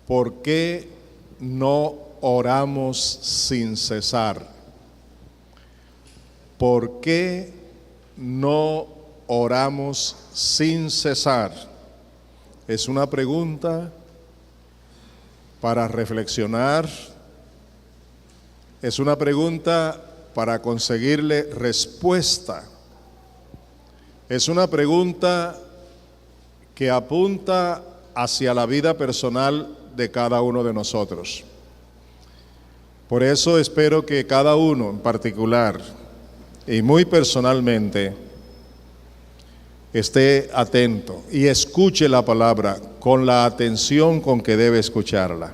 ¿por qué no oramos sin cesar? ¿Por qué no oramos sin cesar? Es una pregunta para reflexionar, es una pregunta para conseguirle respuesta, es una pregunta que apunta hacia la vida personal de cada uno de nosotros. Por eso espero que cada uno en particular y muy personalmente esté atento y escuche la palabra con la atención con que debe escucharla.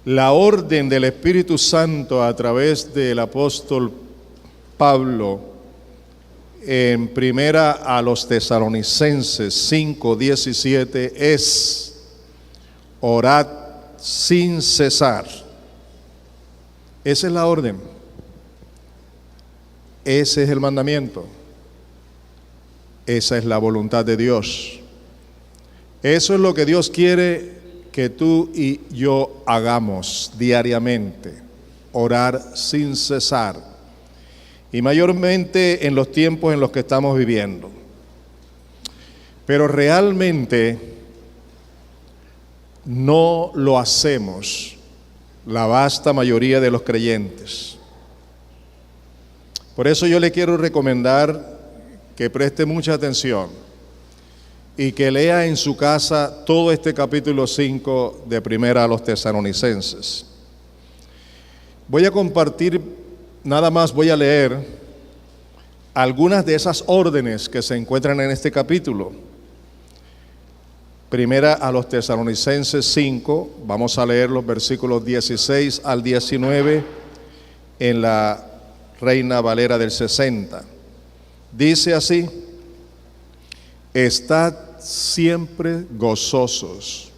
La orden del Espíritu Santo a través del apóstol Pablo en primera a los Tesalonicenses 5:17 es: orad sin cesar. Esa es la orden. Ese es el mandamiento. Esa es la voluntad de Dios. Eso es lo que Dios quiere que tú y yo hagamos diariamente. Orar sin cesar. Y mayormente en los tiempos en los que estamos viviendo. Pero realmente no lo hacemos la vasta mayoría de los creyentes. Por eso yo le quiero recomendar que preste mucha atención y que lea en su casa todo este capítulo 5 de Primera a los Tesalonicenses. Voy a compartir, nada más voy a leer algunas de esas órdenes que se encuentran en este capítulo. Primera a los Tesalonicenses 5, vamos a leer los versículos 16 al 19 en la Reina Valera del 60. Dice así: estad siempre gozosos.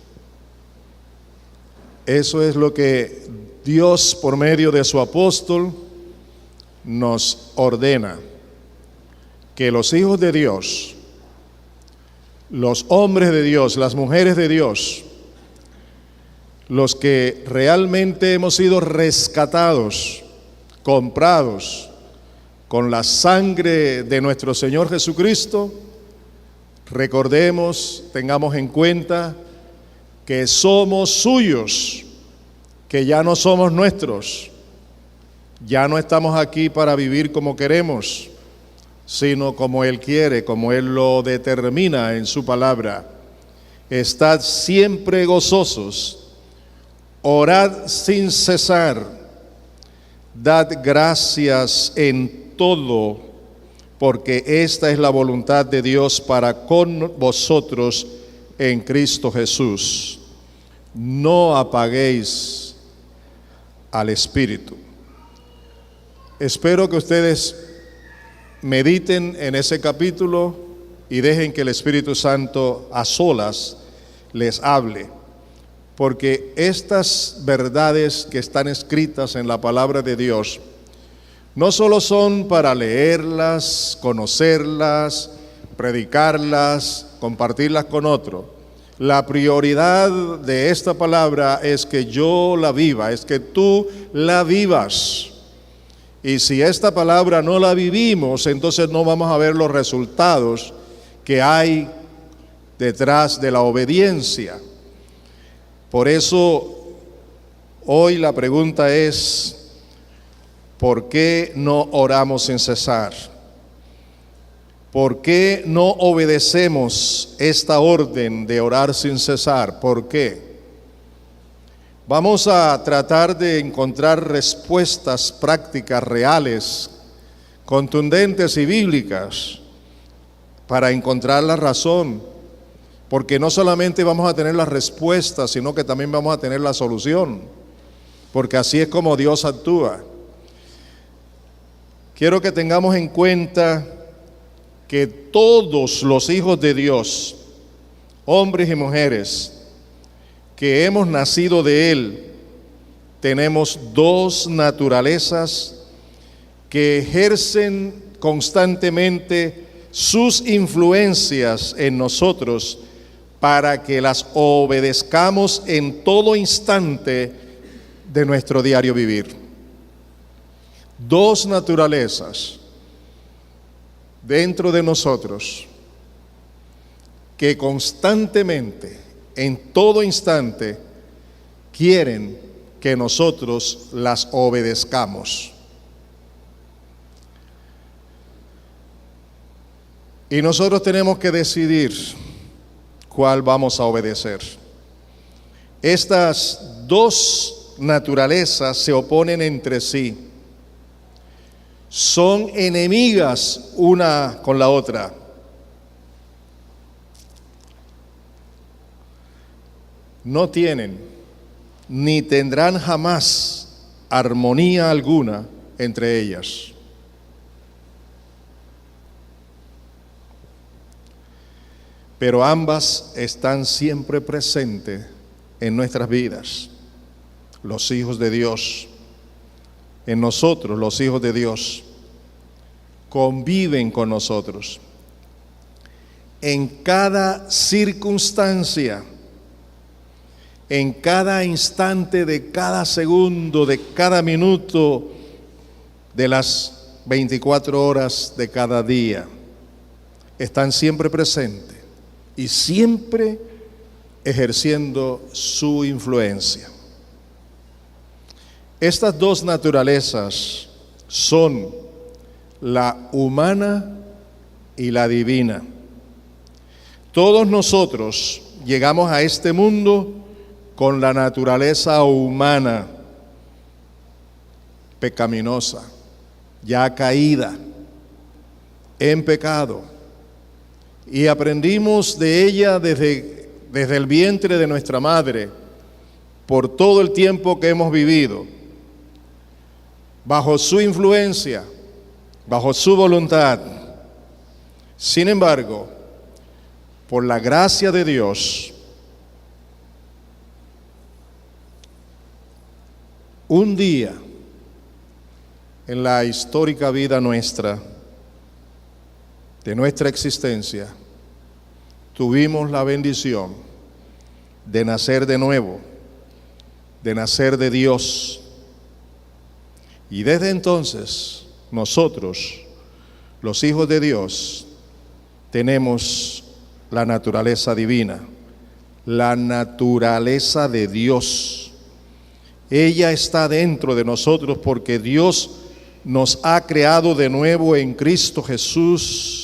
Eso es lo que Dios por medio de su apóstol nos ordena, que los hijos de Dios, los hombres de Dios, las mujeres de Dios, los que realmente hemos sido rescatados, comprados con la sangre de nuestro Señor Jesucristo, recordemos, tengamos en cuenta que somos suyos, que ya no somos nuestros, ya no estamos aquí para vivir como queremos, sino como Él quiere, como Él lo determina en su palabra. Estad siempre gozosos, orad sin cesar, dad gracias en todo, porque esta es la voluntad de Dios para con vosotros en Cristo Jesús. No apaguéis al Espíritu. Espero que ustedes mediten en ese capítulo y dejen que el Espíritu Santo a solas les hable, porque estas verdades que están escritas en la palabra de Dios no solo son para leerlas, conocerlas, predicarlas, compartirlas con otros. La prioridad de esta palabra es que yo la viva, es que tú la vivas. Y si esta palabra no la vivimos, entonces no vamos a ver los resultados que hay detrás de la obediencia. Por eso, hoy la pregunta es: ¿por qué no oramos sin cesar? ¿Por qué no obedecemos esta orden de orar sin cesar? ¿Por qué? Vamos a tratar de encontrar respuestas prácticas, reales, contundentes y bíblicas para encontrar la razón, porque no solamente vamos a tener la respuesta, sino que también vamos a tener la solución, porque así es como Dios actúa. Quiero que tengamos en cuenta que todos los hijos de Dios, hombres y mujeres, que hemos nacido de Él, tenemos dos naturalezas que ejercen constantemente sus influencias en nosotros para que las obedezcamos en todo instante de nuestro diario vivir. Dos naturalezas dentro de nosotros que constantemente, en todo instante, quieren que nosotros las obedezcamos. Y nosotros tenemos que decidir cuál vamos a obedecer. Estas dos naturalezas se oponen entre sí. Son enemigas una con la otra. No tienen ni tendrán jamás armonía alguna entre ellas. Pero ambas están siempre presentes en nuestras vidas, los hijos de Dios, en nosotros, los hijos de Dios, conviven con nosotros. En cada circunstancia, en cada instante de cada segundo, de cada minuto, de las 24 horas de cada día, están siempre presentes y siempre ejerciendo su influencia. Estas dos naturalezas son la humana y la divina. Todos nosotros llegamos a este mundo con la naturaleza humana, pecaminosa, ya caída, en pecado. Y aprendimos de ella desde el vientre de nuestra madre, por todo el tiempo que hemos vivido, bajo su influencia, bajo su voluntad. Sin embargo, por la gracia de Dios, un día en la histórica vida nuestra, de nuestra existencia, tuvimos la bendición de nacer de nuevo, de nacer de Dios. Y desde entonces, nosotros, los hijos de Dios, tenemos la naturaleza divina, la naturaleza de Dios. Ella está dentro de nosotros porque Dios nos ha creado de nuevo en Cristo Jesús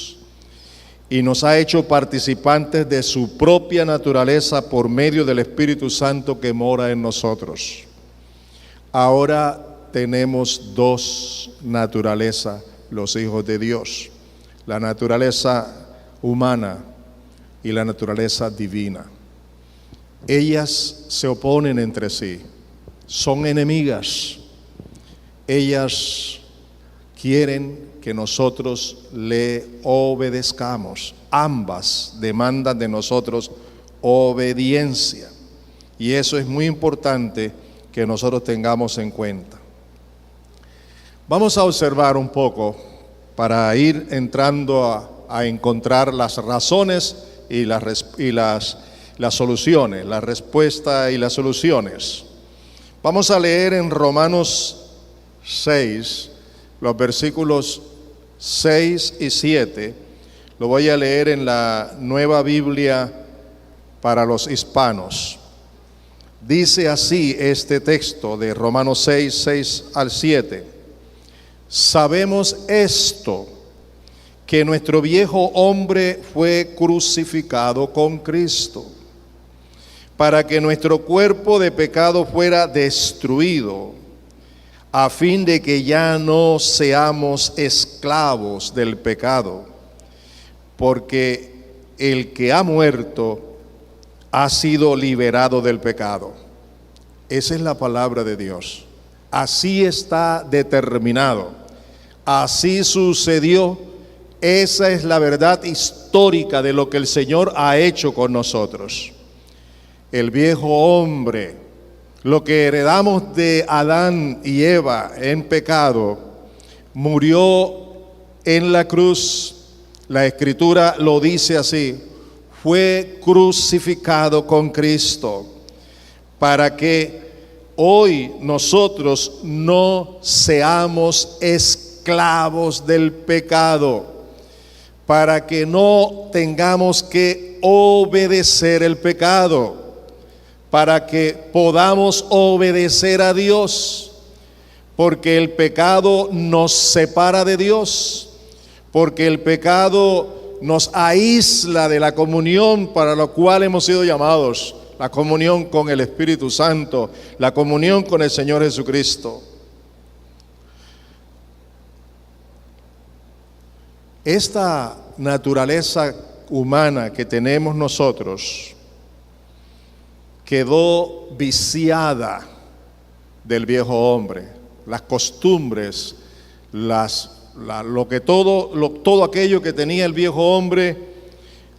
y nos ha hecho participantes de su propia naturaleza por medio del Espíritu Santo que mora en nosotros. Ahora tenemos dos naturalezas, los hijos de Dios, la naturaleza humana y la naturaleza divina. Ellas se oponen entre sí, son enemigas. Ellas quieren que nosotros le obedezcamos. Ambas demandan de nosotros obediencia. Y eso es muy importante que nosotros tengamos en cuenta. Vamos a observar un poco para ir entrando a encontrar las razones y las soluciones, la respuesta y las soluciones. Vamos a leer en Romanos 6, los versículos 6 y 7. Lo voy a leer en la Nueva Biblia para los hispanos. Dice así este texto de Romanos 6, 6 al 7. Sabemos esto, que nuestro viejo hombre fue crucificado con Cristo, para que nuestro cuerpo de pecado fuera destruido, a fin de que ya no seamos esclavos del pecado, porque el que ha muerto ha sido liberado del pecado. Esa es la palabra de Dios. Así está determinado. Así sucedió. Esa es la verdad histórica de lo que el Señor ha hecho con nosotros. El viejo hombre, lo que heredamos de Adán y Eva en pecado, murió en la cruz. La Escritura lo dice así: fue crucificado con Cristo, para que hoy nosotros no seamos esclavos del pecado, para que no tengamos que obedecer el pecado, para que podamos obedecer a Dios, porque el pecado nos separa de Dios, porque el pecado nos aísla de la comunión para la cual hemos sido llamados, la comunión con el Espíritu Santo, la comunión con el Señor Jesucristo. Esta naturaleza humana que tenemos nosotros quedó viciada del viejo hombre. Las costumbres, todo aquello que tenía el viejo hombre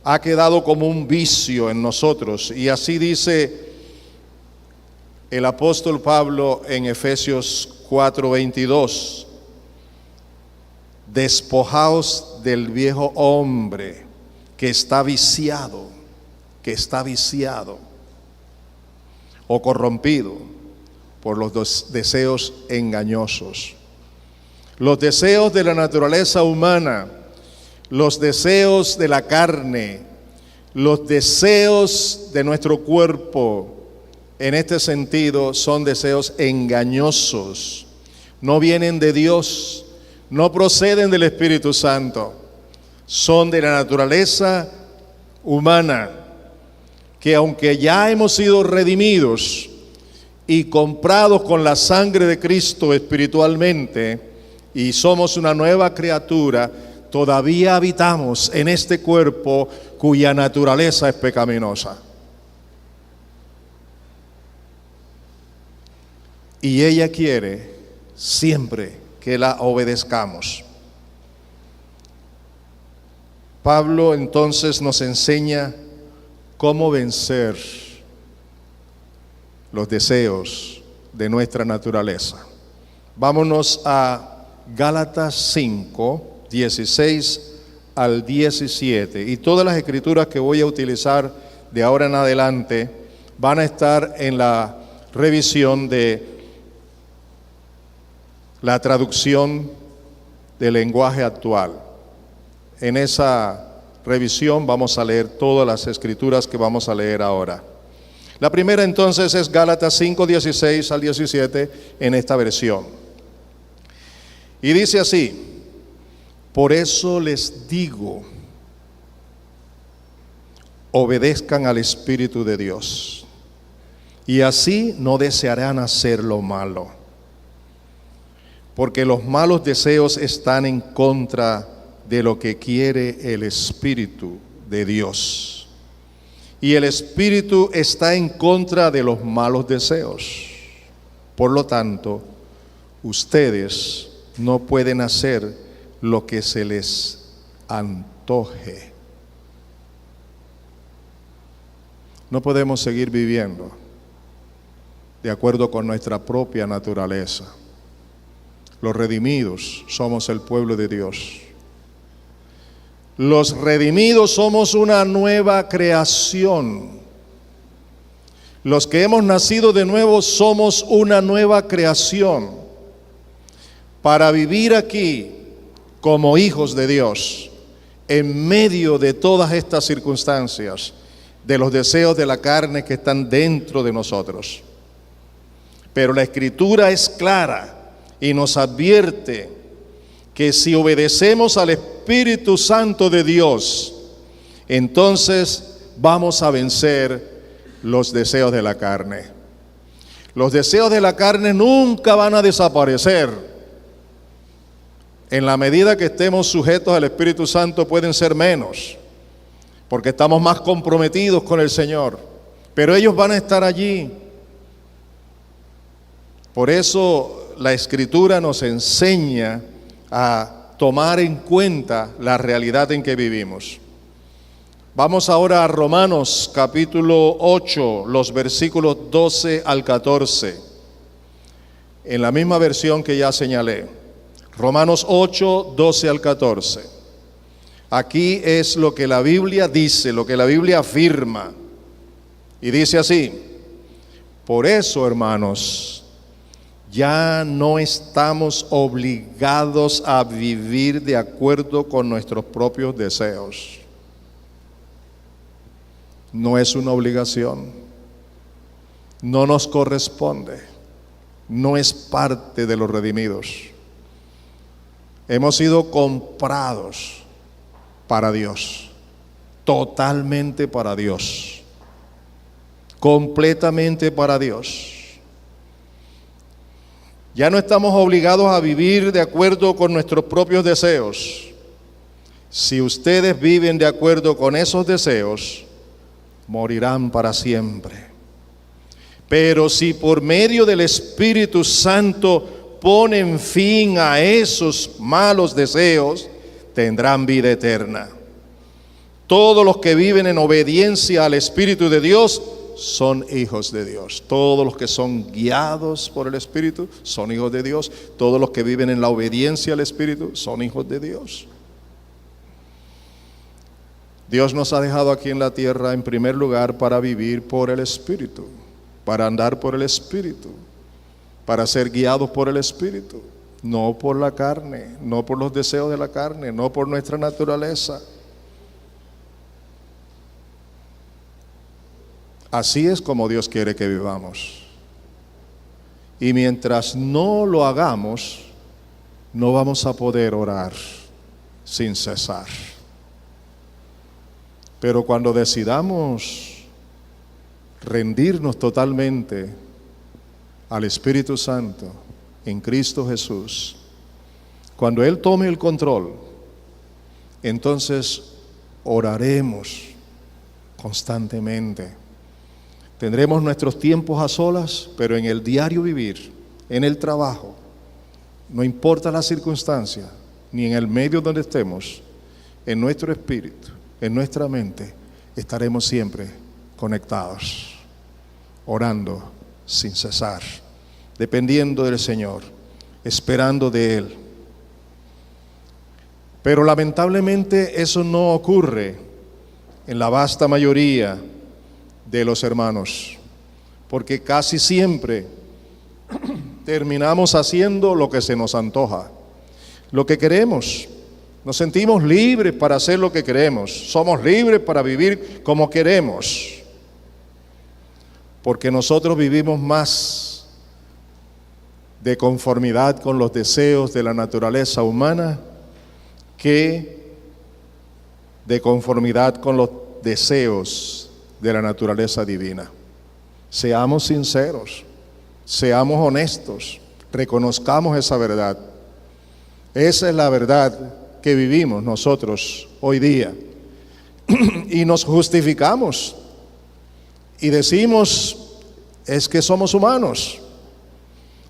ha quedado como un vicio en nosotros. Y así dice el apóstol Pablo en Efesios 4:22: despojaos del viejo hombre que está viciado o corrompido por los deseos engañosos. Los deseos de la naturaleza humana, los deseos de la carne, los deseos de nuestro cuerpo, en este sentido son deseos engañosos. No vienen de Dios, no proceden del Espíritu Santo, son de la naturaleza humana, que aunque ya hemos sido redimidos y comprados con la sangre de Cristo espiritualmente, y somos una nueva criatura, todavía habitamos en este cuerpo cuya naturaleza es pecaminosa. Y ella quiere siempre que la obedezcamos. Pablo entonces nos enseña cómo vencer los deseos de nuestra naturaleza. Vámonos a Gálatas 5, 16 al 17. Y todas las escrituras que voy a utilizar de ahora en adelante van a estar en la revisión de la traducción del lenguaje actual. En esa revisión vamos a leer todas las escrituras que vamos a leer ahora. La primera entonces es Gálatas 5, 16 al 17 en esta versión. Y dice así: por eso les digo, obedezcan al Espíritu de Dios, y así no desearán hacer lo malo, porque los malos deseos están en contra de lo que quiere el Espíritu de Dios, y el Espíritu está en contra de los malos deseos. Por lo tanto, ustedes no pueden hacer lo que se les antoje. No podemos seguir viviendo de acuerdo con nuestra propia naturaleza. Los redimidos somos el pueblo de Dios. Los redimidos somos una nueva creación. Los que hemos nacido de nuevo somos una nueva creación para vivir aquí como hijos de Dios en medio de todas estas circunstancias, de los deseos de la carne que están dentro de nosotros. Pero la Escritura es clara y nos advierte que si obedecemos al Espíritu Santo de Dios, entonces vamos a vencer los deseos de la carne. Los deseos de la carne nunca van a desaparecer. En la medida que estemos sujetos al Espíritu Santo pueden ser menos, porque estamos más comprometidos con el Señor, pero ellos van a estar allí. Por eso la Escritura nos enseña a tomar en cuenta la realidad en que vivimos. Vamos ahora a Romanos capítulo 8, los versículos 12 al 14, en la misma versión que ya señalé. Romanos 8, 12 al 14. Aquí es lo que la Biblia dice, lo que la Biblia afirma. Y dice así: por eso, hermanos, ya no estamos obligados a vivir de acuerdo con nuestros propios deseos. No es una obligación, no nos corresponde, no es parte de los redimidos. Hemos sido comprados para Dios, totalmente para Dios, completamente para Dios. Ya no estamos obligados a vivir de acuerdo con nuestros propios deseos. Si ustedes viven de acuerdo con esos deseos, morirán para siempre. Pero si por medio del Espíritu Santo ponen fin a esos malos deseos, tendrán vida eterna. Todos los que viven en obediencia al Espíritu de Dios son hijos de Dios. Todos los que son guiados por el Espíritu son hijos de Dios. Todos los que viven en la obediencia al Espíritu son hijos de Dios. Dios nos ha dejado aquí en la tierra en primer lugar para vivir por el Espíritu, para andar por el Espíritu, para ser guiados por el Espíritu, no por la carne, no por los deseos de la carne, no por nuestra naturaleza. Así es como Dios quiere que vivamos. Y mientras no lo hagamos, no vamos a poder orar sin cesar. Pero cuando decidamos rendirnos totalmente al Espíritu Santo en Cristo Jesús, cuando Él tome el control, entonces oraremos constantemente. Tendremos nuestros tiempos a solas, pero en el diario vivir, en el trabajo, no importa la circunstancia, ni en el medio donde estemos, en nuestro espíritu, en nuestra mente, estaremos siempre conectados, orando sin cesar, dependiendo del Señor, esperando de Él. Pero lamentablemente eso no ocurre en la vasta mayoría de los hermanos, porque casi siempre terminamos haciendo lo que se nos antoja, lo que queremos. Nos sentimos libres para hacer lo que queremos, somos libres para vivir como queremos, porque nosotros vivimos más de conformidad con los deseos de la naturaleza humana que de conformidad con los deseos de la naturaleza divina. Seamos sinceros, seamos honestos, reconozcamos esa verdad. Esa es la verdad que vivimos nosotros hoy día. Y nos justificamos y decimos, es que somos humanos.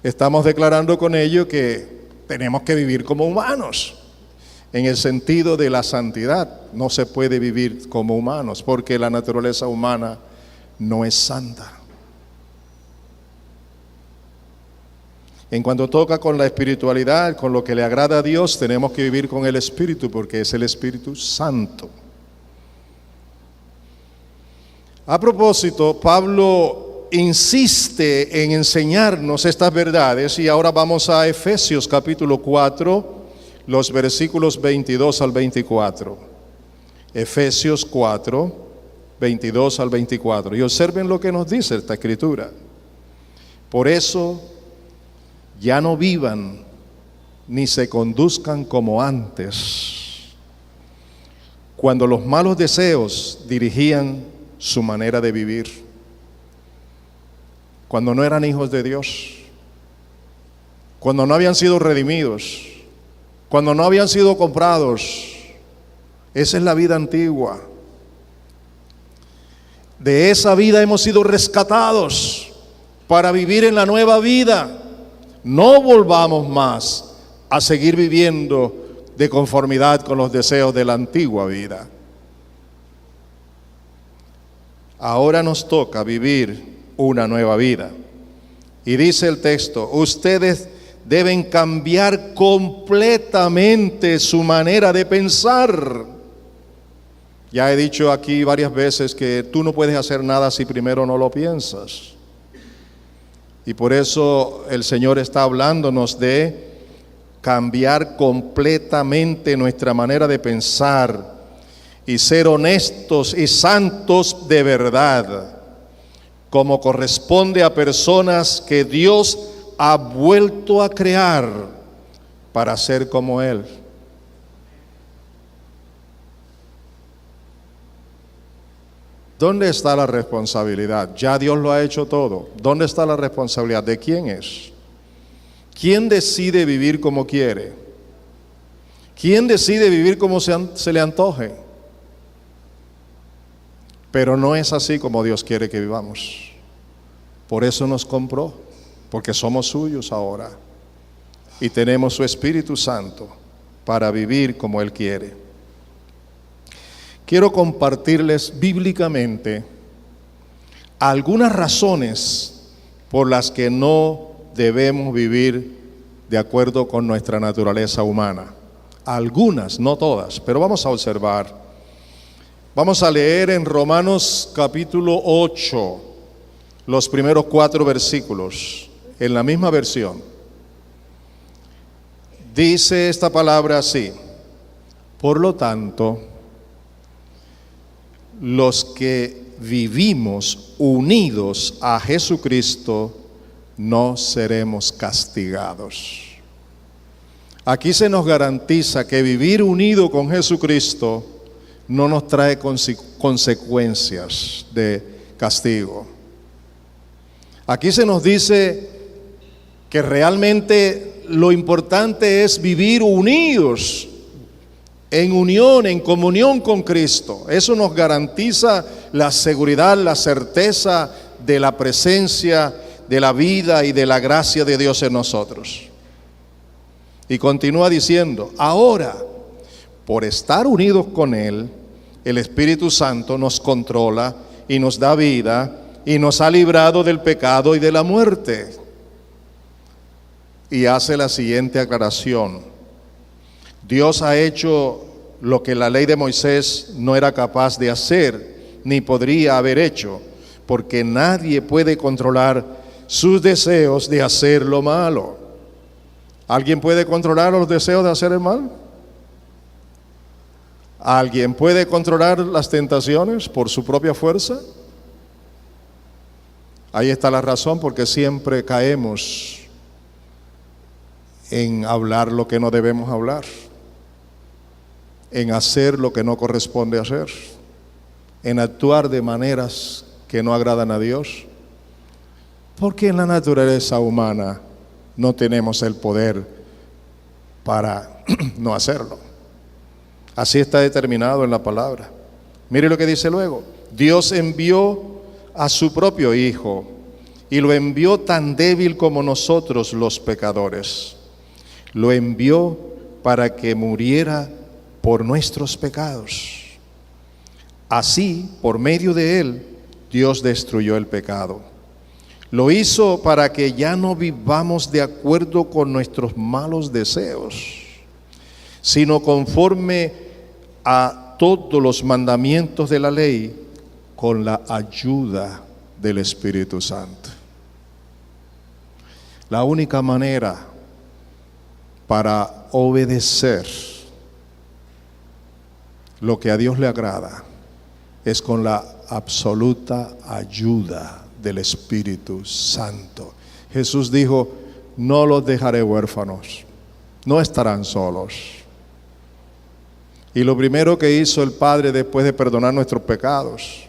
Estamos declarando con ello que tenemos que vivir como humanos. En el sentido de la santidad, no se puede vivir como humanos, porque la naturaleza humana no es santa. En cuanto toca con la espiritualidad, con lo que le agrada a Dios, tenemos que vivir con el Espíritu, porque es el Espíritu Santo. A propósito, Pablo insiste en enseñarnos estas verdades, y ahora vamos a Efesios capítulo 4, los versículos 22 al 24. Efesios 4, 22 al 24. Y observen lo que nos dice esta escritura. Por eso, ya no vivan ni se conduzcan como antes, cuando los malos deseos dirigían su manera de vivir, cuando no eran hijos de Dios, cuando no habían sido redimidos, cuando no habían sido comprados. Esa es la vida antigua. De esa vida hemos sido rescatados para vivir en la nueva vida. No volvamos más a seguir viviendo de conformidad con los deseos de la antigua vida. Ahora nos toca vivir una nueva vida. Y dice el texto, ustedes deben cambiar completamente su manera de pensar. Ya he dicho aquí varias veces que tú no puedes hacer nada si primero no lo piensas. Y por eso el Señor está hablándonos de cambiar completamente nuestra manera de pensar y ser honestos y santos de verdad, como corresponde a personas que Dios ha vuelto a crear para ser como Él. ¿Dónde está la responsabilidad? Ya Dios lo ha hecho todo. ¿Dónde está la responsabilidad? ¿De quién es? ¿Quién decide vivir como quiere? ¿Quién decide vivir como se le antoje? Pero no es así como Dios quiere que vivamos. Por eso nos compró, porque somos suyos ahora y tenemos su Espíritu Santo para vivir como Él quiere. Quiero compartirles bíblicamente algunas razones por las que no debemos vivir de acuerdo con nuestra naturaleza humana. Algunas, no todas, pero vamos a observar. Vamos a leer en Romanos capítulo 8, los primeros 4 versículos, en la misma versión. Dice esta palabra así: por lo tanto, los que vivimos unidos a Jesucristo no seremos castigados. Aquí se nos garantiza que vivir unido con Jesucristo no nos trae consecuencias de castigo. Aquí se nos dice que realmente lo importante es vivir unidos, en unión, en comunión con Cristo. Eso nos garantiza la seguridad, la certeza de la presencia, de la vida y de la gracia de Dios en nosotros. Y continúa diciendo: ahora, por estar unidos con Él, el Espíritu Santo nos controla y nos da vida y nos ha librado del pecado y de la muerte. Y hace la siguiente aclaración: Dios ha hecho lo que la ley de Moisés no era capaz de hacer, ni podría haber hecho, porque nadie puede controlar sus deseos de hacer lo malo. ¿Alguien puede controlar los deseos de hacer el mal? ¿Alguien puede controlar las tentaciones por su propia fuerza? Ahí está la razón porque siempre caemos en hablar lo que no debemos hablar, en hacer lo que no corresponde hacer, en actuar de maneras que no agradan a Dios, porque en la naturaleza humana no tenemos el poder para no hacerlo. Así está determinado en la palabra. Mire lo que dice luego: Dios envió a su propio Hijo y lo envió tan débil como nosotros los pecadores. Lo envió para que muriera por nuestros pecados. Así, por medio de Él, Dios destruyó el pecado. Lo hizo para que ya no vivamos de acuerdo con nuestros malos deseos, sino conforme a todos los mandamientos de la ley, con la ayuda del Espíritu Santo. La única manera para obedecer lo que a Dios le agrada es con la absoluta ayuda del Espíritu Santo. Jesús dijo: no los dejaré huérfanos, no estarán solos. Y lo primero que hizo el Padre después de perdonar nuestros pecados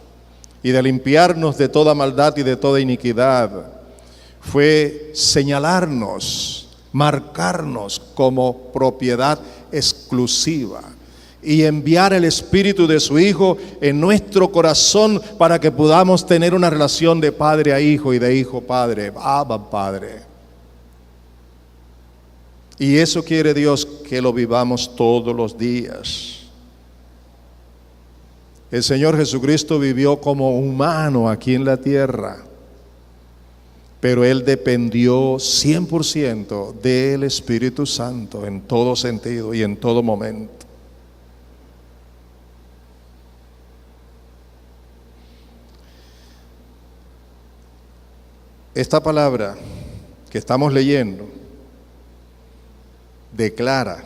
y de limpiarnos de toda maldad y de toda iniquidad fue señalarnos, marcarnos como propiedad exclusiva y enviar el Espíritu de su Hijo en nuestro corazón para que podamos tener una relación de padre a hijo y de hijo a padre, Abba Padre. Y eso quiere Dios que lo vivamos todos los días. El Señor Jesucristo vivió como humano aquí en la tierra, pero Él dependió 100% del Espíritu Santo en todo sentido y en todo momento. Esta palabra que estamos leyendo declara: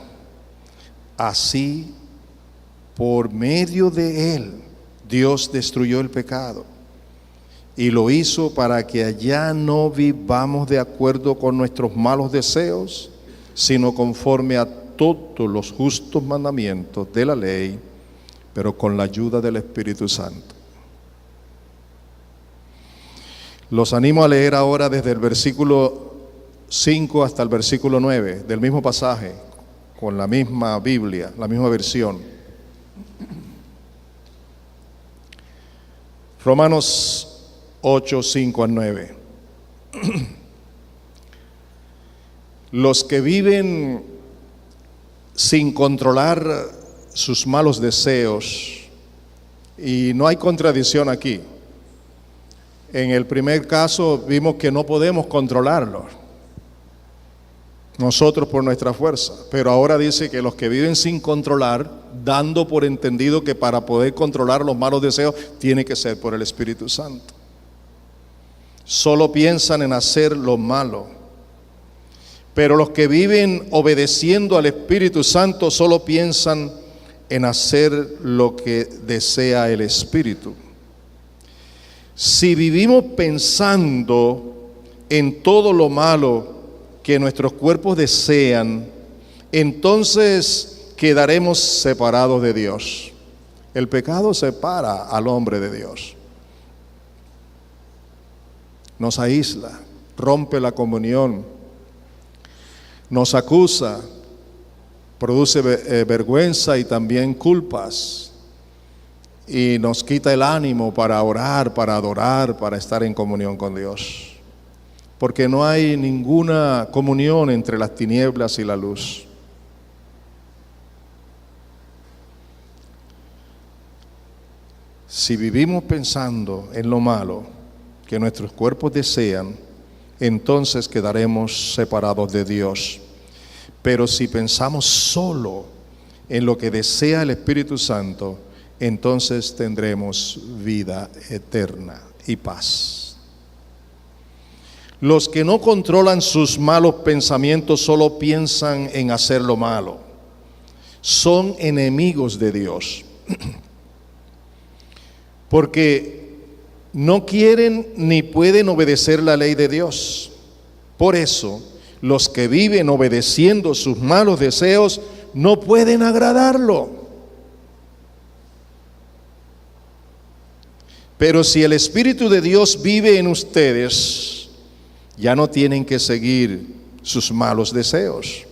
así, por medio de Él, Dios destruyó el pecado y lo hizo para que ya no vivamos de acuerdo con nuestros malos deseos, sino conforme a todos los justos mandamientos de la ley, pero con la ayuda del Espíritu Santo. Los animo a leer ahora desde el versículo 5 hasta el versículo 9 del mismo pasaje, con la misma Biblia, la misma versión. Romanos 8, 5 al 9. Los que viven sin controlar sus malos deseos, y no hay contradicción aquí. En el primer caso vimos que no podemos controlarlos nosotros por nuestra fuerza, pero ahora dice que los que viven sin controlar, dando por entendido que para poder controlar los malos deseos tiene que ser por el Espíritu Santo. Solo piensan en hacer lo malo. Pero los que viven obedeciendo al Espíritu Santo solo piensan en hacer lo que desea el Espíritu. Si vivimos pensando en todo lo malo que nuestros cuerpos desean, entonces quedaremos separados de Dios. El pecado separa al hombre de Dios. Nos aísla, rompe la comunión, nos acusa, produce vergüenza y también culpas, y nos quita el ánimo para orar, para adorar, para estar en comunión con Dios, porque no hay ninguna comunión entre las tinieblas y la luz. Si vivimos pensando en lo malo que nuestros cuerpos desean, entonces quedaremos separados de Dios. Pero si pensamos solo en lo que desea el Espíritu Santo, entonces tendremos vida eterna y paz. Los que no controlan sus malos pensamientos solo piensan en hacer lo malo. Son enemigos de Dios. Porque no quieren ni pueden obedecer la ley de Dios. Por eso, los que viven obedeciendo sus malos deseos no pueden agradarlo. Pero si el Espíritu de Dios vive en ustedes, ya no tienen que seguir sus malos deseos,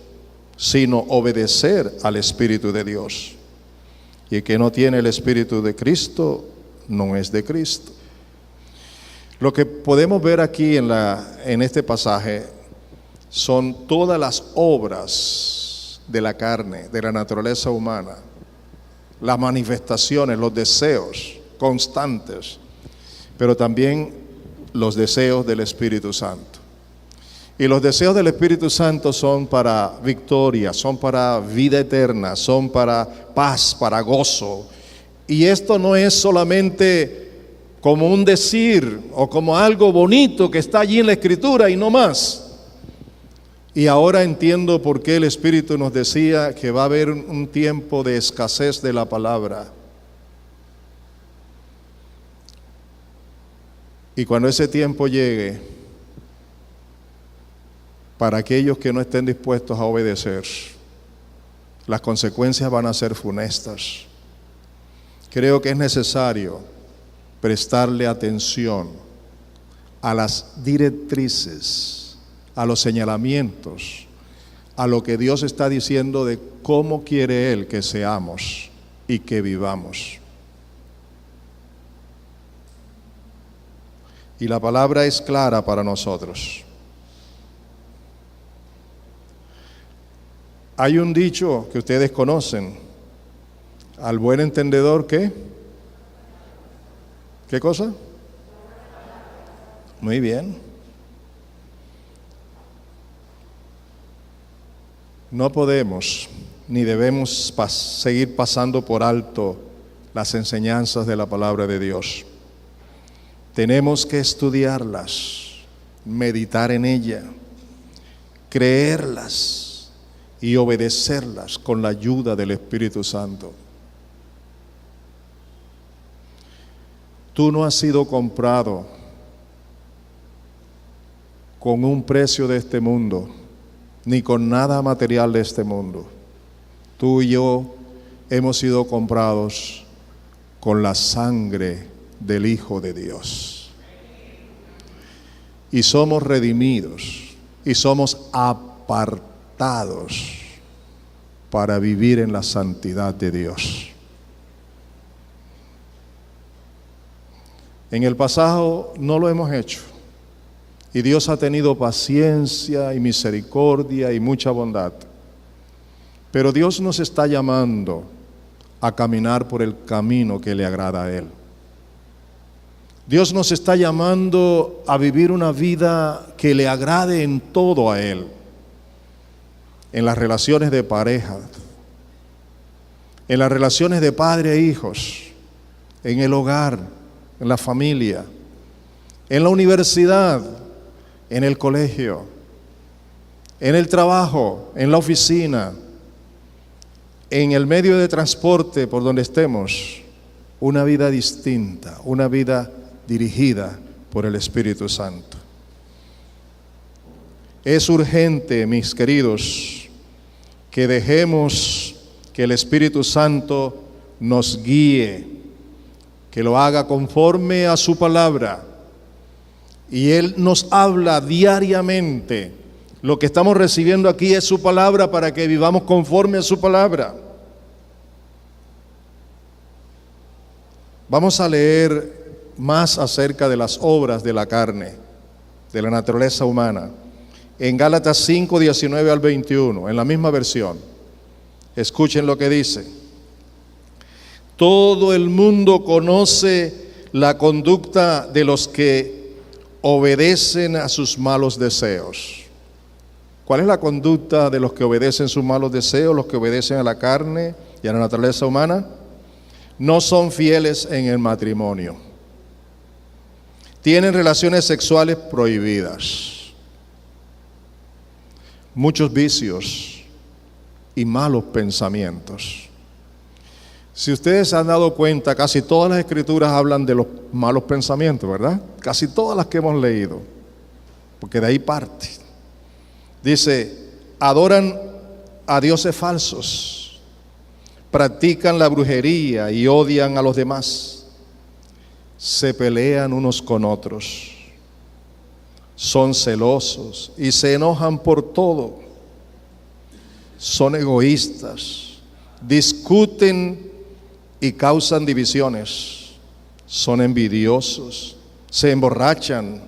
sino obedecer al Espíritu de Dios. Y el que no tiene el Espíritu de Cristo, no es de Cristo. Lo que podemos ver aquí en este pasaje son todas las obras de la carne, de la naturaleza humana, las manifestaciones, los deseos constantes, pero también los deseos del Espíritu Santo. Y los deseos del Espíritu Santo son para victoria, son para vida eterna, son para paz, para gozo. Y esto no es solamente como un decir o como algo bonito que está allí en la Escritura y no más. Y ahora entiendo por qué el Espíritu nos decía que va a haber un tiempo de escasez de la palabra. Y cuando ese tiempo llegue, para aquellos que no estén dispuestos a obedecer, las consecuencias van a ser funestas. Creo que es necesario prestarle atención a las directrices, a los señalamientos, a lo que Dios está diciendo de cómo quiere Él que seamos y que vivamos. Y la palabra es clara para nosotros. Hay un dicho que ustedes conocen: al buen entendedor, ¿qué? ¿Qué cosa? Muy bien. No podemos ni debemos seguir pasando por alto las enseñanzas de la palabra de Dios. Tenemos que estudiarlas meditar en ella, creerlas y obedecerlas con la ayuda del Espíritu Santo. Tú no has sido comprado con un precio de este mundo, ni con nada material de este mundo. Tú y yo hemos sido comprados con la sangre del Hijo de Dios. Y somos redimidos y somos apartados para vivir en la santidad de Dios. En el pasado no lo hemos hecho. Y Dios ha tenido paciencia y misericordia y mucha bondad. Pero Dios nos está llamando a caminar por el camino que le agrada a Él. Dios nos está llamando a vivir una vida que le agrade en todo a Él. En las relaciones de pareja, en las relaciones de padre e hijos, en el hogar, en la familia, en la universidad, en el colegio, en el trabajo, en la oficina, en el medio de transporte por donde estemos. Una vida distinta, una vida dirigida por el Espíritu Santo. Es urgente, mis queridos, que dejemos que el Espíritu Santo nos guíe, que lo haga conforme a su palabra. Y Él nos habla diariamente. Lo que estamos recibiendo aquí es su palabra para que vivamos conforme a su palabra. Vamos a leer más acerca de las obras de la carne, de la naturaleza humana, en Gálatas 5, 19 al 21, en la misma versión. Escuchen lo que dice. Todo el mundo conoce la conducta de los que obedecen a sus malos deseos. ¿Cuál es la conducta de los que obedecen sus malos deseos, los que obedecen a la carne y a la naturaleza humana? No son fieles en el matrimonio. Tienen relaciones sexuales prohibidas. Muchos vicios y malos pensamientos. Si ustedes se han dado cuenta, casi todas las escrituras hablan de los malos pensamientos, ¿verdad? Casi todas las que hemos leído, porque de ahí parte. Dice, adoran a dioses falsos, practican la brujería y odian a los demás, se pelean unos con otros, son celosos y se enojan por todo, son egoístas, discuten y causan divisiones, son envidiosos, se emborrachan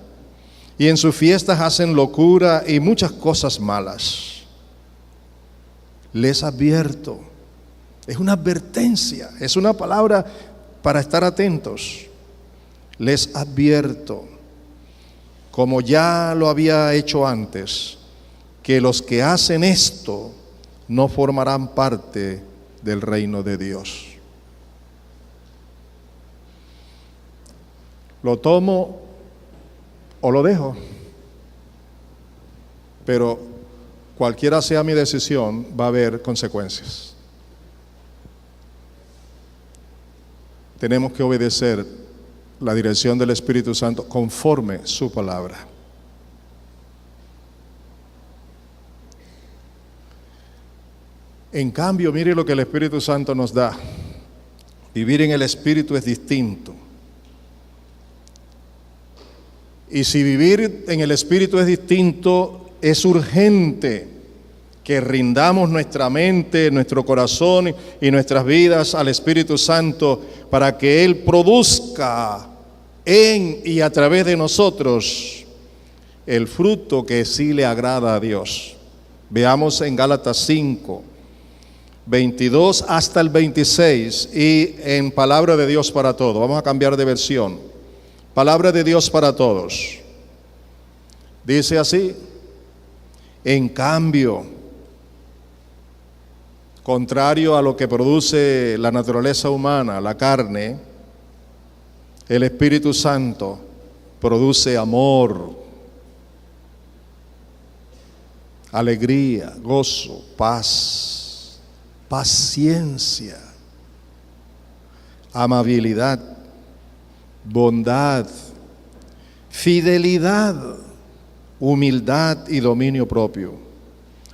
y en sus fiestas hacen locura y muchas cosas malas. Les advierto, es una advertencia, es una palabra para estar atentos. Les advierto, como ya lo había hecho antes, que los que hacen esto no formarán parte del reino de Dios. ¿Lo tomo o lo dejo? Pero cualquiera sea mi decisión, va a haber consecuencias. Tenemos que obedecer la dirección del Espíritu Santo conforme su palabra. En cambio, mire lo que el Espíritu Santo nos da. Vivir en el Espíritu es distinto. Y si vivir en el Espíritu es distinto, es urgente que rindamos nuestra mente, nuestro corazón y nuestras vidas al Espíritu Santo para que Él produzca en y a través de nosotros el fruto que sí le agrada a Dios. Veamos en Gálatas 5, 22 hasta el 26 y en Palabra de Dios para Todos. Vamos a cambiar de versión. Palabra de Dios para Todos. Dice así: en cambio, contrario a lo que produce la naturaleza humana, la carne, el Espíritu Santo produce amor, alegría, gozo, paz, paciencia, amabilidad, bondad, fidelidad, humildad y dominio propio.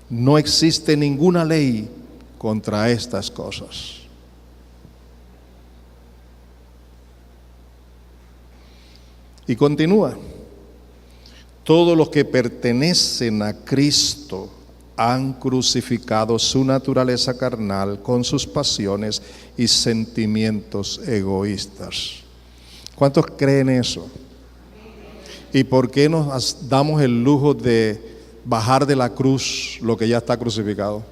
No existe ninguna ley contra estas cosas. Y continúa. Todos los que pertenecen a Cristo han crucificado su naturaleza carnal con sus pasiones y sentimientos egoístas. ¿Cuántos creen eso? ¿Y por qué nos damos el lujo de bajar de la cruz lo que ya está crucificado?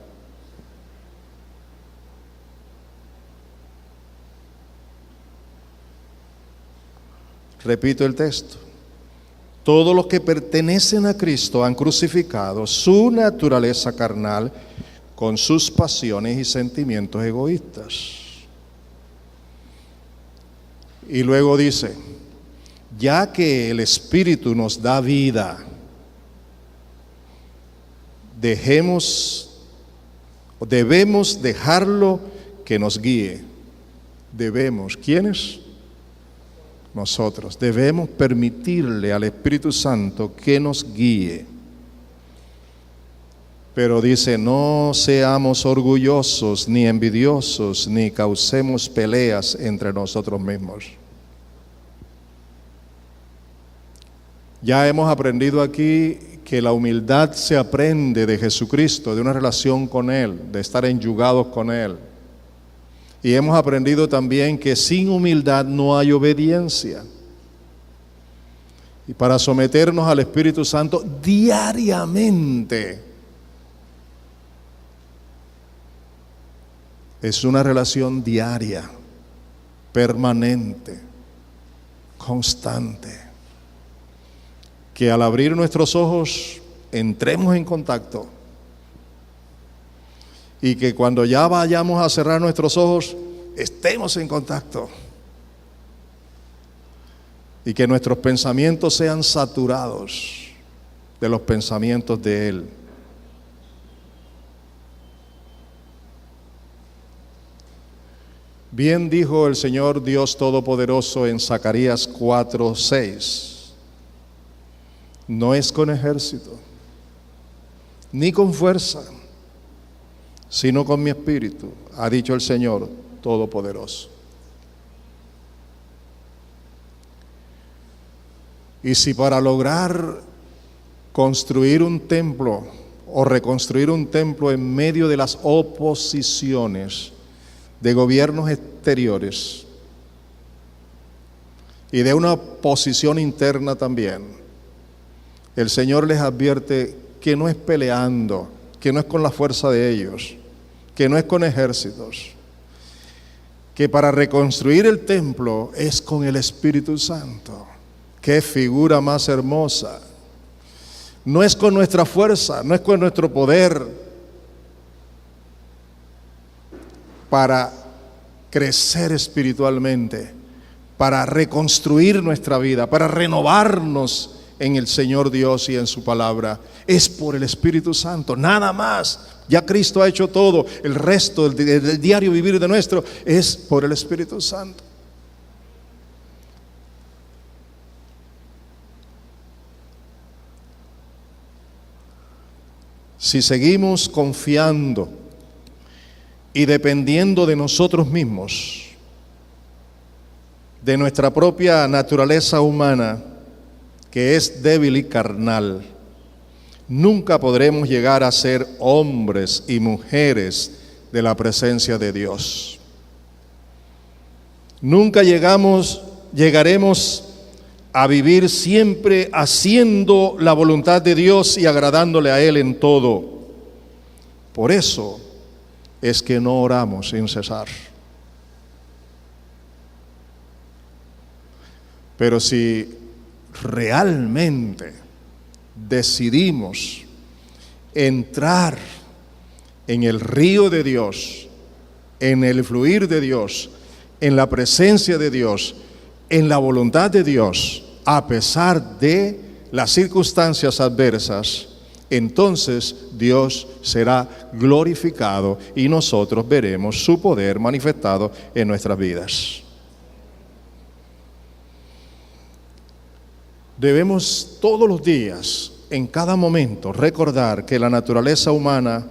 Repito el texto. Todos los que pertenecen a Cristo han crucificado su naturaleza carnal con sus pasiones y sentimientos egoístas. Y luego dice, ya que el Espíritu nos da vida, debemos dejarlo que nos guíe. Debemos, ¿quiénes? Nosotros. Debemos permitirle al Espíritu Santo que nos guíe. Pero dice, no seamos orgullosos, ni envidiosos, ni causemos peleas entre nosotros mismos. Ya hemos aprendido aquí que la humildad se aprende de Jesucristo, de una relación con Él, de estar enyugados con Él. Y hemos aprendido también que sin humildad no hay obediencia. Y para someternos al Espíritu Santo diariamente es una relación diaria, permanente, constante. Que al abrir nuestros ojos entremos en contacto. Y que cuando ya vayamos a cerrar nuestros ojos, estemos en contacto. Y que nuestros pensamientos sean saturados de los pensamientos de Él. Bien dijo el Señor Dios Todopoderoso en Zacarías 4:6. No es con ejército, ni con fuerza, sino con mi espíritu, ha dicho el Señor Todopoderoso. Y si para lograr construir un templo o reconstruir un templo en medio de las oposiciones de gobiernos exteriores y de una posición interna también, el Señor les advierte que no es peleando, que no es con la fuerza de ellos, que no es con ejércitos, que para reconstruir el templo es con el Espíritu Santo. ¡Qué figura más hermosa! No es con nuestra fuerza, no es con nuestro poder para crecer espiritualmente, para reconstruir nuestra vida, para renovarnos en el Señor Dios y en su palabra. Es por el Espíritu Santo, nada más. Ya Cristo ha hecho todo. El resto del diario vivir de nuestro es por el Espíritu Santo. Si seguimos confiando y dependiendo de nosotros mismos, de nuestra propia naturaleza humana, que es débil y carnal, nunca podremos llegar a ser hombres y mujeres de la presencia de Dios. Nunca llegaremos a vivir siempre haciendo la voluntad de Dios y agradándole a Él en todo. Por eso es que no oramos sin cesar. Pero si realmente decidimos entrar en el río de Dios, en el fluir de Dios, en la presencia de Dios, en la voluntad de Dios, a pesar de las circunstancias adversas, entonces Dios será glorificado y nosotros veremos su poder manifestado en nuestras vidas. Debemos todos los días, en cada momento, recordar que la naturaleza humana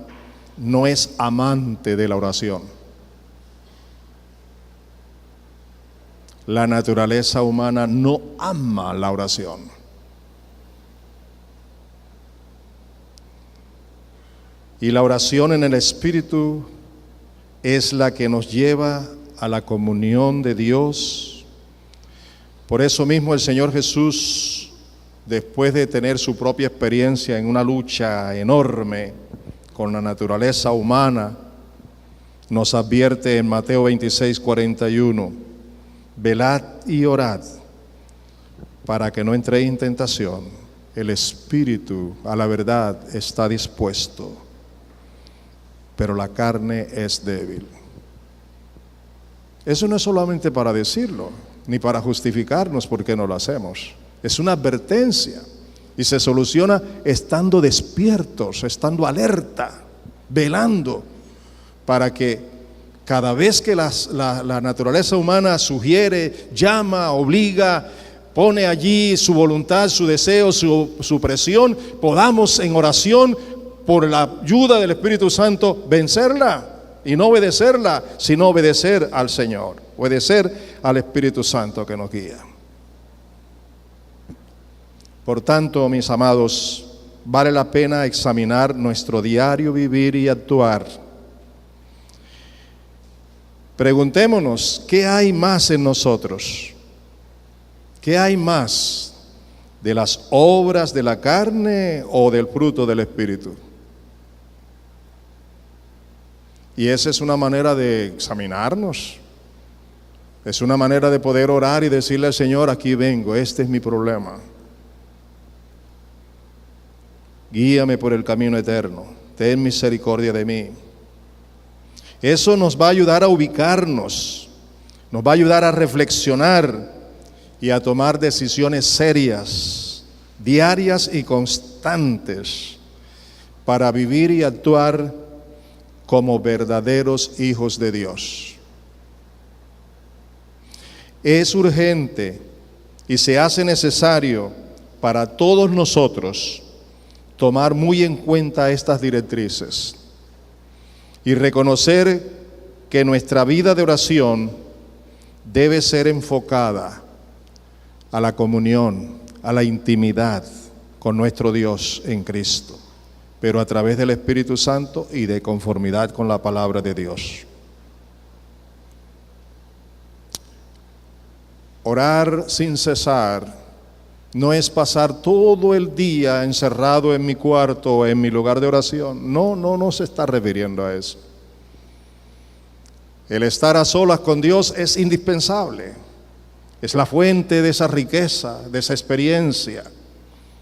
no es amante de la oración. La naturaleza humana no ama la oración. Y la oración en el Espíritu es la que nos lleva a la comunión de Dios. Por eso mismo el Señor Jesús, después de tener su propia experiencia en una lucha enorme con la naturaleza humana, nos advierte en Mateo 26:41, velad y orad para que no entréis en tentación. El espíritu a la verdad está dispuesto, pero la carne es débil. Eso no es solamente para decirlo, ni para justificarnos por qué no lo hacemos. Es una advertencia y se soluciona estando despiertos, estando alerta, velando, para que cada vez que la naturaleza humana sugiere, llama, obliga, pone allí su voluntad, su deseo, su presión, podamos en oración, por la ayuda del Espíritu Santo, vencerla y no obedecerla, sino obedecer al Señor, obedecer al Espíritu Santo que nos guía. Por tanto, mis amados, vale la pena examinar nuestro diario vivir y actuar. Preguntémonos, ¿qué hay más en nosotros? ¿Qué hay más de las obras de la carne o del fruto del Espíritu? Y esa es una manera de examinarnos. Es una manera de poder orar y decirle al Señor, aquí vengo, este es mi problema. Guíame por el camino eterno, ten misericordia de mí. Eso nos va a ayudar a ubicarnos, nos va a ayudar a reflexionar y a tomar decisiones serias, diarias y constantes para vivir y actuar como verdaderos hijos de Dios. Es urgente y se hace necesario para todos nosotros tomar muy en cuenta estas directrices y reconocer que nuestra vida de oración debe ser enfocada a la comunión, a la intimidad con nuestro Dios en Cristo, pero a través del Espíritu Santo y de conformidad con la palabra de Dios. Orar sin cesar no es pasar todo el día encerrado en mi cuarto o en mi lugar de oración. No se está refiriendo a eso. El estar a solas con Dios es indispensable. Es la fuente de esa riqueza, de esa experiencia.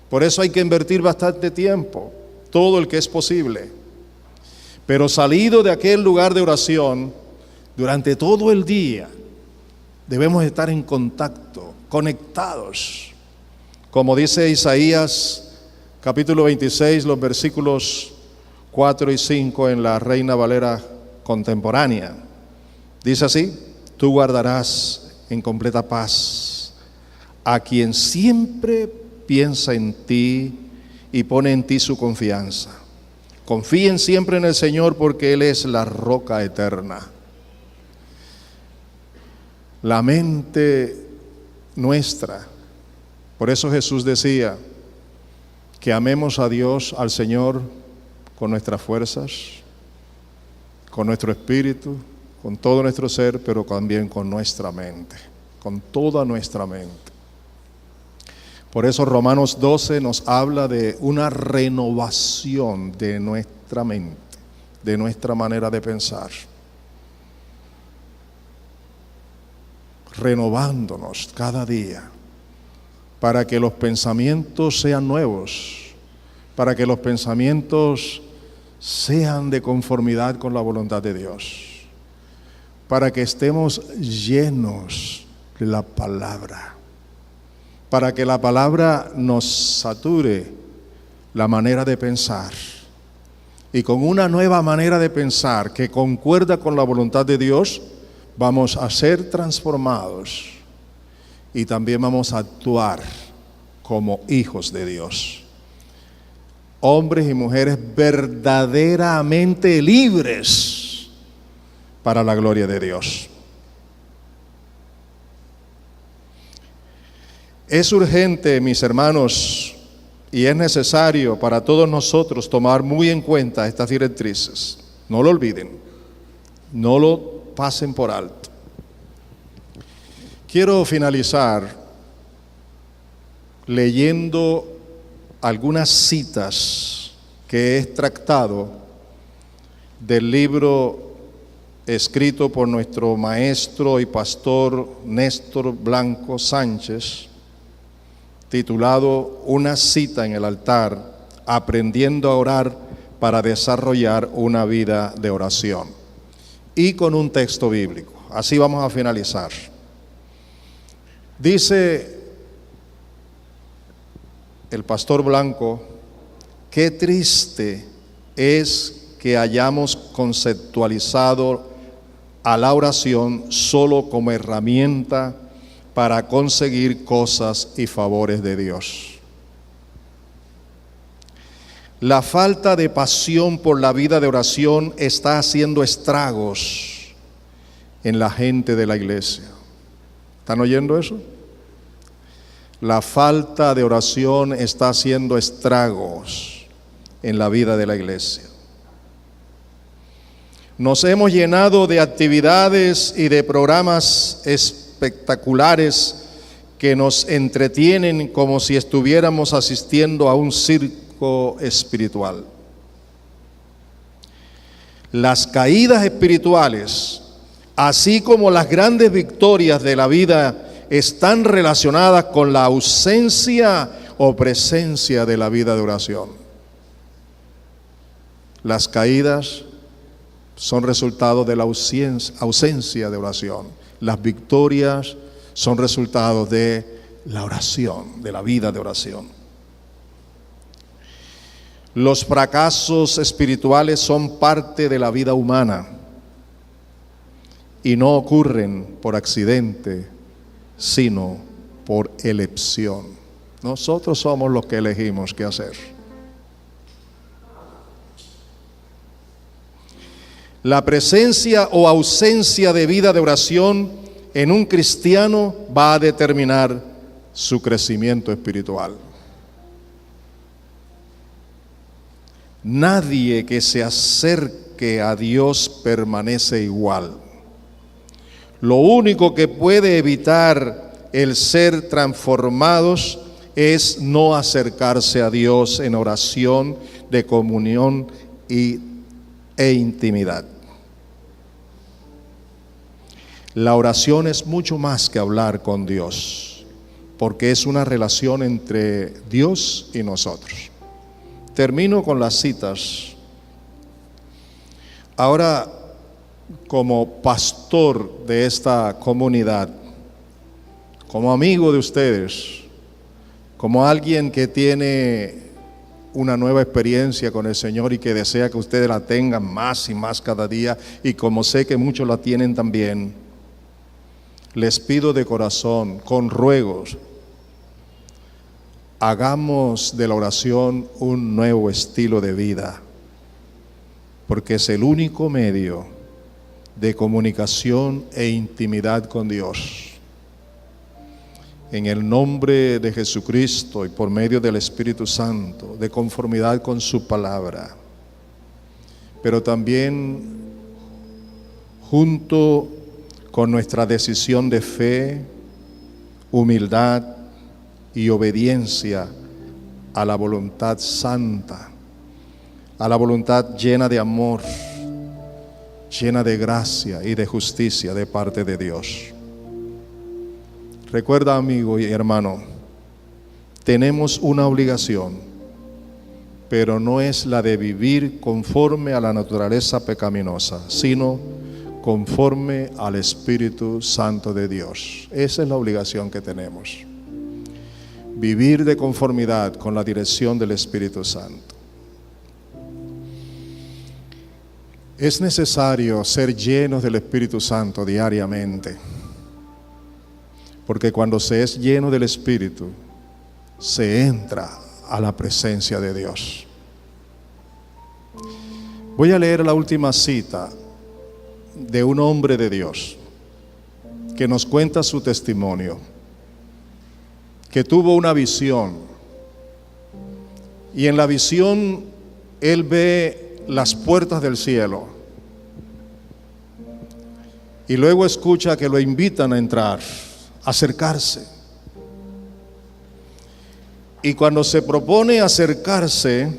Por eso hay que invertir bastante tiempo, todo el que es posible. Pero salido de aquel lugar de oración, durante todo el día, debemos estar en contacto, conectados. Como dice Isaías, capítulo 26, los versículos 4 y 5 en la Reina Valera contemporánea. Dice así, tú guardarás en completa paz a quien siempre piensa en ti y pone en ti su confianza. Confíen siempre en el Señor porque Él es la roca eterna. La mente nuestra, por eso Jesús decía que amemos a Dios, al Señor, con nuestras fuerzas, con nuestro espíritu, con todo nuestro ser, pero también con nuestra mente, con toda nuestra mente. Por eso Romanos 12 nos habla de una renovación de nuestra mente, de nuestra manera de pensar. Renovándonos cada día para que los pensamientos sean nuevos, para que los pensamientos sean de conformidad con la voluntad de Dios, para que estemos llenos de la palabra, para que la palabra nos sature la manera de pensar. Y con una nueva manera de pensar que concuerda con la voluntad de Dios, vamos a ser transformados y también vamos a actuar como hijos de Dios. Hombres y mujeres verdaderamente libres para la gloria de Dios. Es urgente, mis hermanos, y es necesario para todos nosotros tomar muy en cuenta estas directrices. No lo olviden, no lo pasen por alto. Quiero finalizar leyendo algunas citas que he extractado del libro escrito por nuestro maestro y pastor Néstor Blanco Sánchez, titulado Una cita en el altar, aprendiendo a orar para desarrollar una vida de oración, y con un texto bíblico. Así vamos a finalizar. Dice el pastor Blanco: qué triste es que hayamos conceptualizado a la oración solo como herramienta para conseguir cosas y favores de Dios. La falta de pasión por la vida de oración está haciendo estragos en la gente de la iglesia. ¿Están oyendo eso? La falta de oración está haciendo estragos en la vida de la iglesia. Nos hemos llenado de actividades y de programas espectaculares que nos entretienen como si estuviéramos asistiendo a un circo espiritual. Las caídas espirituales, así como las grandes victorias de la vida, están relacionadas con la ausencia o presencia de la vida de oración. Las caídas son resultado de la ausencia de oración. Las victorias son resultados de la oración, de la vida de oración. Los fracasos espirituales son parte de la vida humana y no ocurren por accidente, sino por elección. Nosotros somos los que elegimos qué hacer. La presencia o ausencia de vida de oración en un cristiano va a determinar su crecimiento espiritual. Nadie que se acerque a Dios permanece igual. Lo único que puede evitar el ser transformados es no acercarse a Dios en oración de comunión e intimidad. La oración es mucho más que hablar con Dios, porque es una relación entre Dios y nosotros. Termino con las citas. Ahora, como pastor de esta comunidad, como amigo de ustedes, como alguien que tiene una nueva experiencia con el Señor y que desea que ustedes la tengan más y más cada día, y como sé que muchos la tienen también, les pido de corazón, con ruegos, hagamos de la oración un nuevo estilo de vida, porque es el único medio de comunicación e intimidad con Dios. En el nombre de Jesucristo y por medio del Espíritu Santo, de conformidad con su palabra, pero también junto con nuestra decisión de fe, humildad y obediencia a la voluntad santa, a la voluntad llena de amor, llena de gracia y de justicia de parte de Dios. Recuerda, amigo y hermano, tenemos una obligación, pero no es la de vivir conforme a la naturaleza pecaminosa, sino conforme al Espíritu Santo de Dios. Esa es la obligación que tenemos. vivir de conformidad con la dirección del Espíritu Santo. Es necesario ser llenos del Espíritu Santo diariamente, porque cuando se es lleno del Espíritu, se entra a la presencia de Dios. Voy a leer la última cita de un hombre de Dios que nos cuenta su testimonio, que tuvo una visión, y en la visión él ve las puertas del cielo y luego escucha que lo invitan a entrar, a acercarse, y cuando se propone acercarse,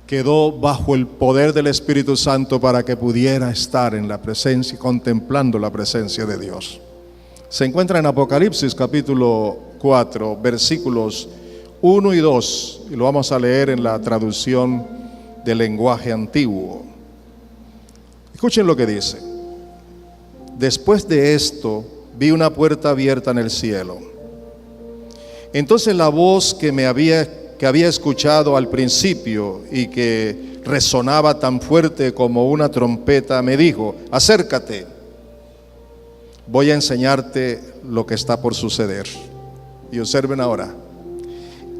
quedó bajo el poder del Espíritu Santo para que pudiera estar en la presencia, contemplando la presencia de Dios. Se encuentra en Apocalipsis capítulo 4, versículos 1 y 2, y lo vamos a leer en la traducción del lenguaje antiguo. Escuchen lo que dice: después de esto, vi una puerta abierta en el cielo. Entonces la voz que había escuchado al principio y que resonaba tan fuerte como una trompeta me dijo: acércate, voy a enseñarte lo que está por suceder. Y observen ahora,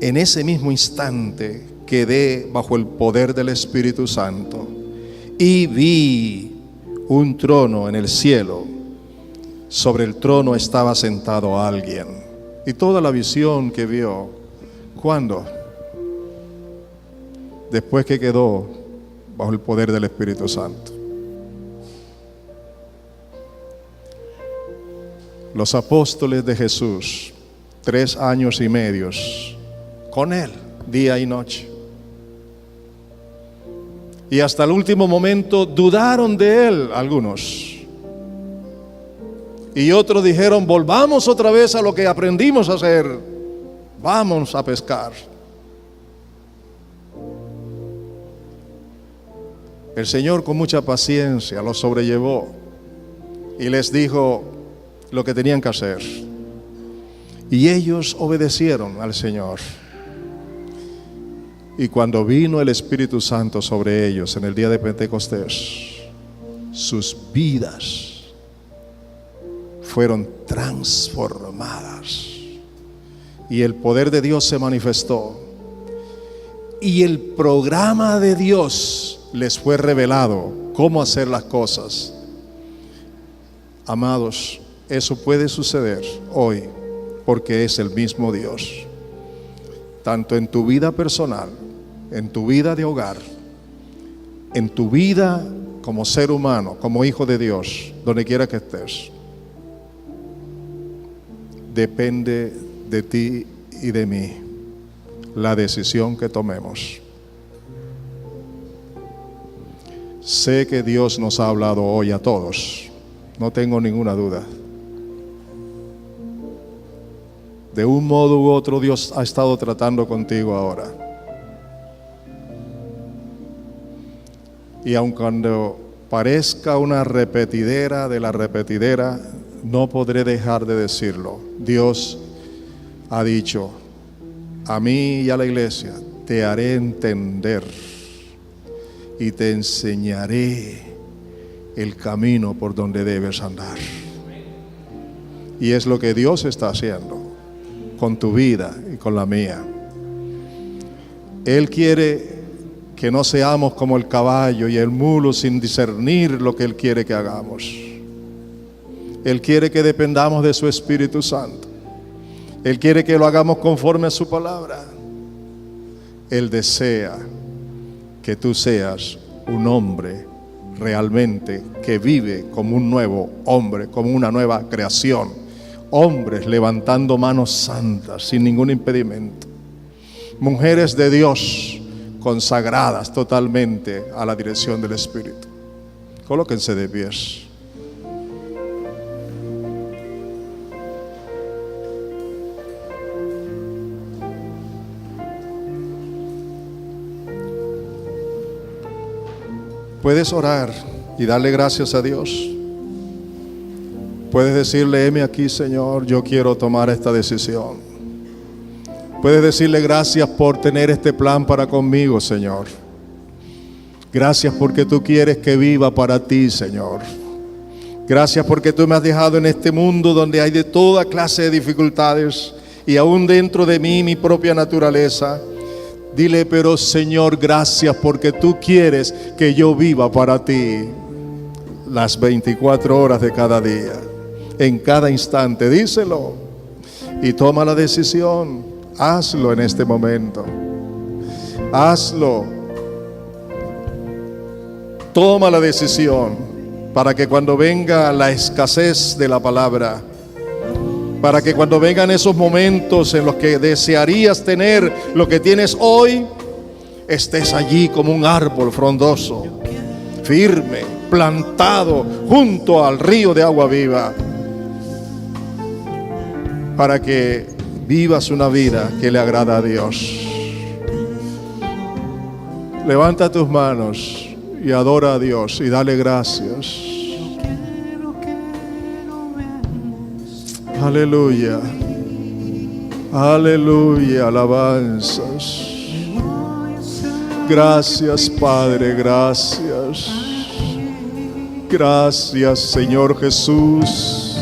en ese mismo instante quedé bajo el poder del Espíritu Santo y vi un trono en el cielo. Sobre el trono estaba sentado alguien. Y toda la visión que vio, ¿cuándo? Después que quedó bajo el poder del Espíritu Santo. Los apóstoles de Jesús, 3 años y medio con Él, día y noche. Y hasta el último momento dudaron de Él algunos. Y otros dijeron: volvamos otra vez a lo que aprendimos a hacer. Vamos a pescar. El Señor con mucha paciencia los sobrellevó y les dijo lo que tenían que hacer. Y ellos obedecieron al Señor. Y cuando vino el Espíritu Santo sobre ellos en el día de Pentecostés, sus vidas fueron transformadas. Y el poder de Dios se manifestó. Y el programa de Dios les fue revelado, cómo hacer las cosas. Amados, eso puede suceder hoy, porque es el mismo Dios. Tanto en tu vida personal, en tu vida de hogar, en tu vida como ser humano, como hijo de Dios, donde quiera que estés. Depende de ti y de mí la decisión que tomemos. Sé que Dios nos ha hablado hoy a todos, no tengo ninguna duda. De un modo u otro Dios ha estado tratando contigo ahora. Y aun cuando parezca una repetidera de la repetidera, no podré dejar de decirlo. Dios ha dicho a mí y a la iglesia: te haré entender y te enseñaré el camino por donde debes andar. Y es lo que Dios está haciendo con tu vida y con la mía. Él quiere que no seamos como el caballo y el mulo sin discernir lo que Él quiere que hagamos. Él quiere que dependamos de su Espíritu Santo. Él quiere que lo hagamos conforme a su palabra. Él desea que tú seas un hombre realmente que vive como un nuevo hombre, como una nueva creación. Hombres levantando manos santas sin ningún impedimento. Mujeres de Dios consagradas totalmente a la dirección del Espíritu. Colóquense de pies. Puedes orar y darle gracias a Dios. Puedes decirle: heme aquí, Señor, yo quiero tomar esta decisión. Puedes decirle gracias por tener este plan para conmigo, Señor. Gracias porque tú quieres que viva para ti, Señor. Gracias porque tú me has dejado en este mundo donde hay de toda clase de dificultades y aún dentro de mí mi propia naturaleza. Dile, pero Señor, gracias porque tú quieres que yo viva para ti las 24 horas de cada día, en cada instante. Díselo y toma la decisión. Hazlo en este momento. Hazlo. Toma la decisión para que cuando venga la escasez de la palabra, para que cuando vengan esos momentos en los que desearías tener lo que tienes hoy, estés allí como un árbol frondoso, firme, plantado junto al río de agua viva, para que vivas una vida que le agrada a Dios. Levanta tus manos y adora a Dios y dale gracias. Aleluya, aleluya, alabanzas. Gracias, Padre, gracias. Gracias, Señor Jesús.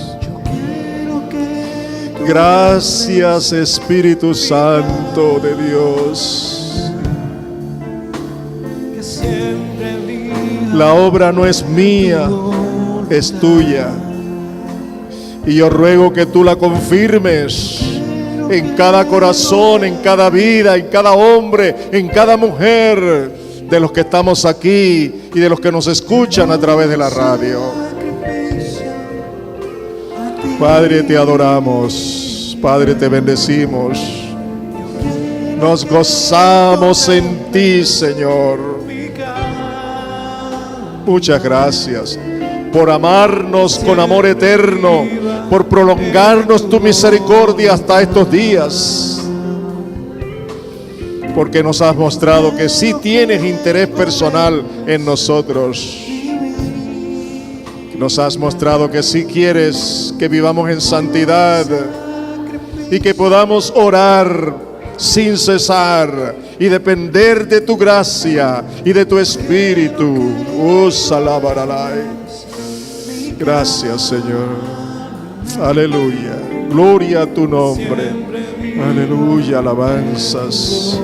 Gracias, Espíritu Santo de Dios. La obra no es mía, es tuya. Y yo ruego que tú la confirmes en cada corazón, en cada vida, en cada hombre, en cada mujer de los que estamos aquí y de los que nos escuchan a través de la radio. Padre, te adoramos. Padre, te bendecimos. Nos gozamos en ti, Señor. Muchas gracias por amarnos con amor eterno, por prolongarnos tu misericordia hasta estos días, porque nos has mostrado que sí tienes interés personal en nosotros. Nos has mostrado que sí quieres que vivamos en santidad y que podamos orar sin cesar y depender de tu gracia y de tu espíritu. Gracias, Señor. Aleluya. Gloria a tu nombre. Aleluya. Alabanzas.